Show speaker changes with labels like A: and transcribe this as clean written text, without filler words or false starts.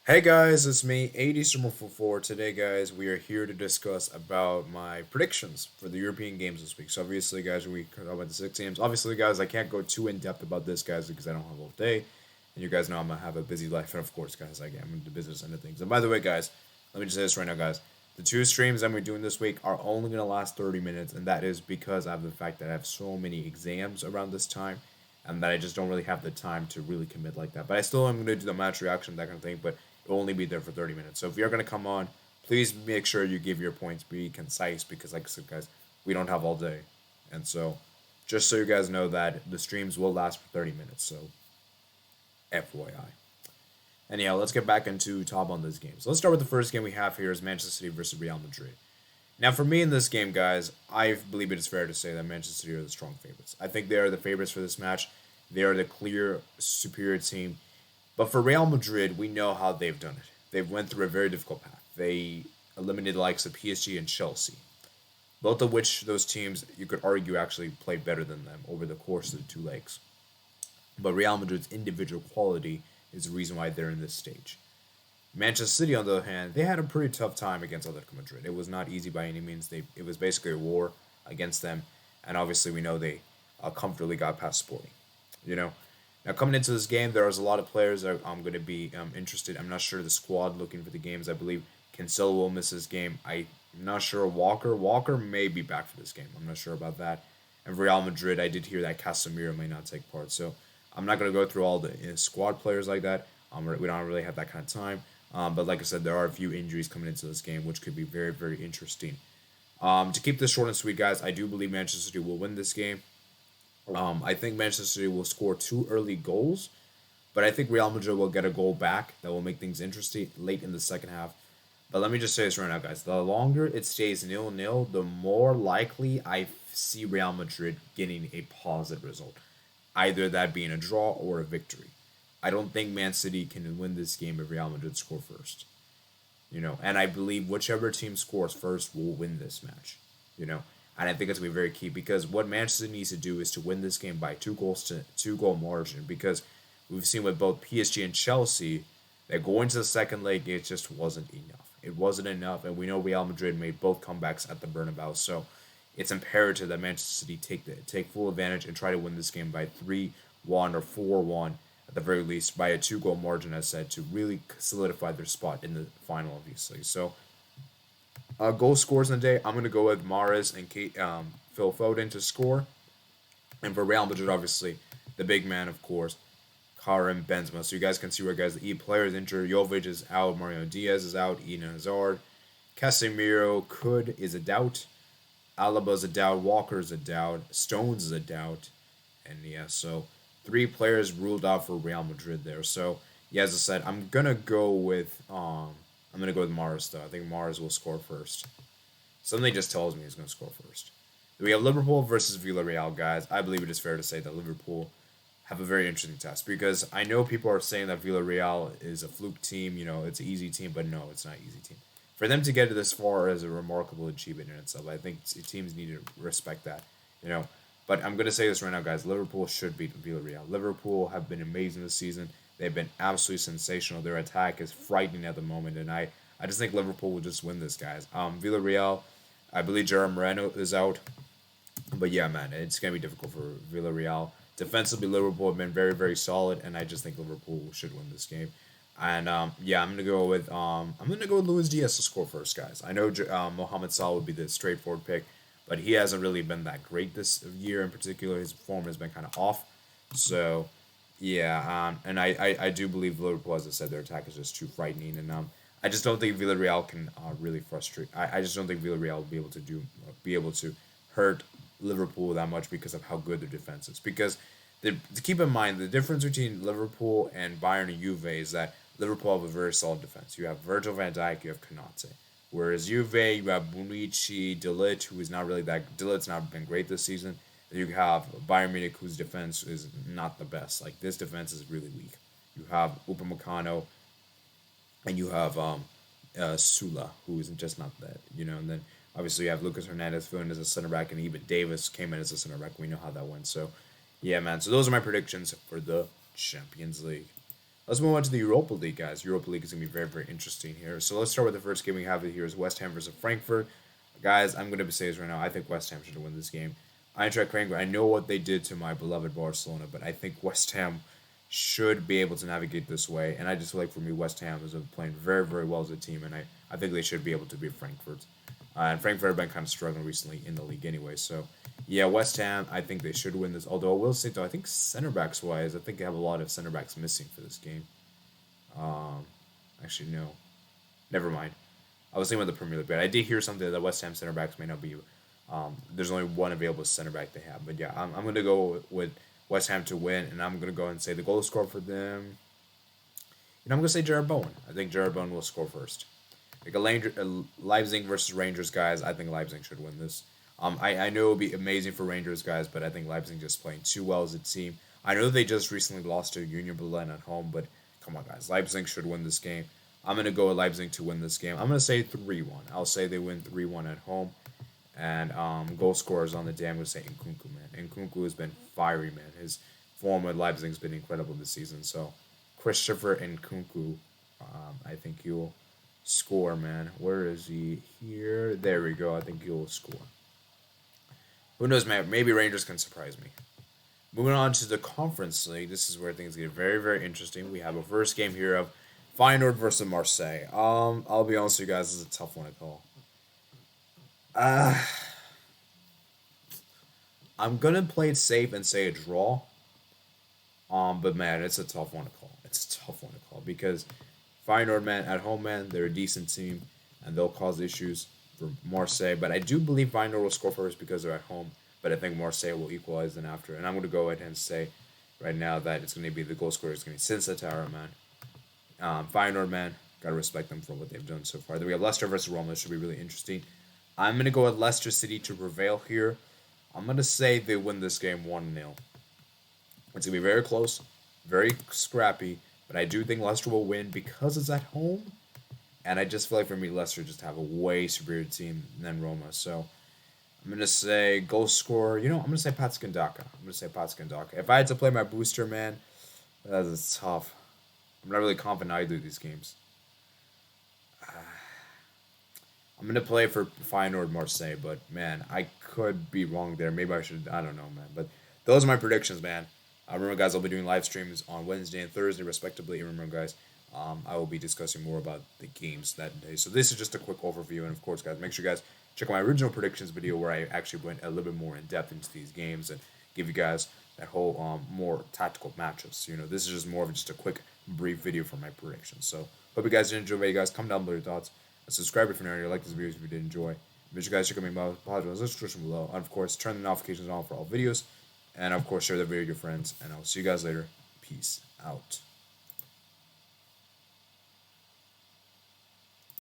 A: Hey guys, it's me, 80 Today, guys, we are here to discuss about my predictions for the European games this week. So, obviously, guys, we talk about the 6 games. Obviously, guys, I can't go too in depth about this, guys, because I don't have all day, and you guys know I'm gonna have a busy life. And of course, guys, I'm in the business end of things. And by the way, guys, let me just say this right now, guys. The two streams I'm doing this week are only gonna last 30 minutes, and that is because of the fact that I have so many exams around this time and that I just don't really have the time to really commit like that. But I still am going to do the match reaction, that kind of thing, but it'll only be there for 30 minutes. So if you're going to come on, please make sure you give your points, be concise, because like I said, guys, we don't have all day. And so just so you guys know that the streams will last for 30 minutes. So FYI. Anyhow, let's get back into top on this game. So let's start with the first game we have here is Manchester City versus Real Madrid. Now, for me in this game, guys, I believe it is fair to say that Manchester City are the strong favorites. I think they are the favorites for this match. They are the clear superior team. But for Real Madrid, we know how they've done it. They've went through a very difficult path. They eliminated the likes of PSG and Chelsea, both of which those teams you could argue actually played better than them over the course of the two legs. But Real Madrid's individual quality is the reason why they're in this stage. Manchester City, on the other hand, they had a pretty tough time against Atletico Madrid. It was not easy by any means. It was basically a war against them, and obviously we know they comfortably got past Sporting. You know, now coming into this game, there was a lot of players that I'm going to be interested. I'm not sure the squad looking for the games. I believe Cancelo will miss this game. I'm not sure Walker may be back for this game. I'm not sure about that. And Real Madrid, I did hear that Casemiro may not take part. So I'm not going to go through all the squad players like that. We don't really have that kind of time. But like I said, there are a few injuries coming into this game, which could be very, very interesting. To keep this short and sweet, guys, I do believe Manchester City will win this game. I think Manchester City will score two early goals, but I think Real Madrid will get a goal back that will make things interesting late in the second half. But let me just say this right now, guys. The longer it stays 0-0, the more likely I see Real Madrid getting a positive result, either that being a draw or a victory. I don't think Man City can win this game if Real Madrid score first. And I believe whichever team scores first will win this match. You know, and I think it's gonna be very key because what Manchester needs to do is to win this game by 2 goals to 2 goal margin because we've seen with both PSG and Chelsea that going to the second leg it just wasn't enough. It wasn't enough, and we know Real Madrid made both comebacks at the Bernabeu, so it's imperative that Manchester City take full advantage and try to win this game by 3-1 or 4-1 at the very least by a 2 goal margin, as said, to really solidify their spot in the final, obviously. So, goal scores in the day, I'm going to go with Mahrez and Phil Foden to score. And for Real Madrid, obviously, the big man, of course, Karim Benzema. So you guys can see where guys the players injured. Jovic is out. Mario Diaz is out. Eden Hazard. Casemiro is a doubt. Alaba is a doubt. Walker is a doubt. Stones is a doubt. And yeah, so three players ruled out for Real Madrid there. So yeah, as I said, I'm gonna go with Mars though. I think Mars will score first. Something just tells me he's gonna score first. We have Liverpool versus Villarreal, guys. I believe it is fair to say that Liverpool have a very interesting test because I know people are saying that Villarreal is a fluke team. It's an easy team, but no, it's not an easy team. For them to get this far is a remarkable achievement in itself. I think teams need to respect that. You know, but I'm gonna say this right now, guys. Liverpool should beat Villarreal. Liverpool have been amazing this season. They've been absolutely sensational. Their attack is frightening at the moment, and I just think Liverpool will just win this, guys. Villarreal, I believe Gerard Moreno is out, but yeah, man, it's gonna be difficult for Villarreal. Defensively, Liverpool have been very, very solid, and I just think Liverpool should win this game. And yeah, I'm gonna go with Luis Diaz to score first, guys. I know Mohamed Salah would be the straightforward pick, but he hasn't really been that great this year in particular. His form has been kind of off. So yeah, and I do believe Liverpool, as I said, their attack is just too frightening, and I just don't think Villarreal can really frustrate. I just don't think Villarreal will be able to hurt Liverpool that much because of how good their defense is. Because to keep in mind, the difference between Liverpool and Bayern and Juve is that Liverpool have a very solid defense. You have Virgil van Dijk, you have Konate. Whereas Juve, you have Bonucci, De Ligt, who is not really that. De Ligt's not been great this season. You have Bayern Munich, whose defense is not the best. Like this defense is really weak. You have Upamecano, and you have Sula, who is just not that. And then obviously you have Lucas Hernandez filling as a center back, and even Davis came in as a center back. We know how that went. So yeah, man. So those are my predictions for the Champions League. Let's move on to the Europa League, guys. Europa League is going to be very, very interesting here. So let's start with the first game we have here is West Ham versus Frankfurt. Guys, I'm going to say this right now. I think West Ham should win this game. Eintracht Frankfurt, I know what they did to my beloved Barcelona, but I think West Ham should be able to navigate this way. And I just feel like, for me, West Ham is playing very, very well as a team, and I think they should be able to beat Frankfurt. And Frankfurt have been kind of struggling recently in the league anyway. So, yeah, West Ham, I think they should win this. Although I will say, though, I think center backs wise, I think they have a lot of center backs missing for this game. Um, Actually, no. Never mind. I was thinking about the Premier League, but I did hear something that West Ham center backs may not be. There's only one available center back they have. But yeah, I'm going to go with West Ham to win, and I'm going to go and say the goal scorer for them. I'm going to say Jared Bowen. I think Jared Bowen will score first. Like a Leipzig versus Rangers, guys. I think Leipzig should win this. I know it would be amazing for Rangers, guys, but I think Leipzig just playing too well as a team. I know they just recently lost to Union Berlin at home, but come on, guys. Leipzig should win this game. I'm going to go with Leipzig to win this game. I'm going to say 3-1. I'll say they win 3-1 at home. And goal scorers on the day, I'm going to say Nkunku, man. Nkunku has been fiery, man. His form with Leipzig has been incredible this season. So, Christopher Nkunku, I think he'll score, man. Where is he? Here. There we go. I think he'll score. Who knows, man? Maybe Rangers can surprise me. Moving on to the Conference League. This is where things get very, very interesting. We have a first game here of Feyenoord versus Marseille. I'll be honest with you guys, this is a tough one to call. Uh, I'm gonna play it safe and say a draw. But man, it's a tough one to call. It's a tough one to call because Feyenoord, man, at home, man, they're a decent team and they'll cause issues for Marseille. But I do believe Feyenoord will score first because they're at home. But I think Marseille will equalize then after. And I'm gonna go ahead and say right now that it's gonna be the goal scorer is gonna be Sinsatara, man. Feyenoord, man, gotta respect them for what they've done so far. Then we have Leicester versus Roma. This should be really interesting. I'm gonna go with Leicester City to prevail here. I'm gonna say they win this game 1-0. It's gonna be very close, very scrappy, but I do think Leicester will win because it's at home. And I just feel like for me, Leicester just have a way superior team than Roma. So I'm gonna say goal scorer. I'm gonna say Patskandaka. I'm gonna say Patskandaka. If I had to play my booster, man, that's tough. I'm not really confident either of these games. I'm gonna play for Feyenoord Marseille, but man, I could be wrong there. Maybe I should. I don't know, man. But those are my predictions, man. Remember, guys, I'll be doing live streams on Wednesday and Thursday, respectively. And remember, guys, I will be discussing more about the games that day. So this is just a quick overview, and of course, guys, make sure you guys check out my original predictions video where I actually went a little bit more in depth into these games and give you guys that whole more tactical matchups. This is just more of just a quick, brief video for my predictions. So hope you guys did enjoy it, guys. Comment down below your thoughts. And subscribe if you're not here. Like this video if you did enjoy. Make sure you guys check out my podcast in the description below. And of course, turn the notifications on for all videos. And of course, share the video with your friends. And I'll see you guys later. Peace out.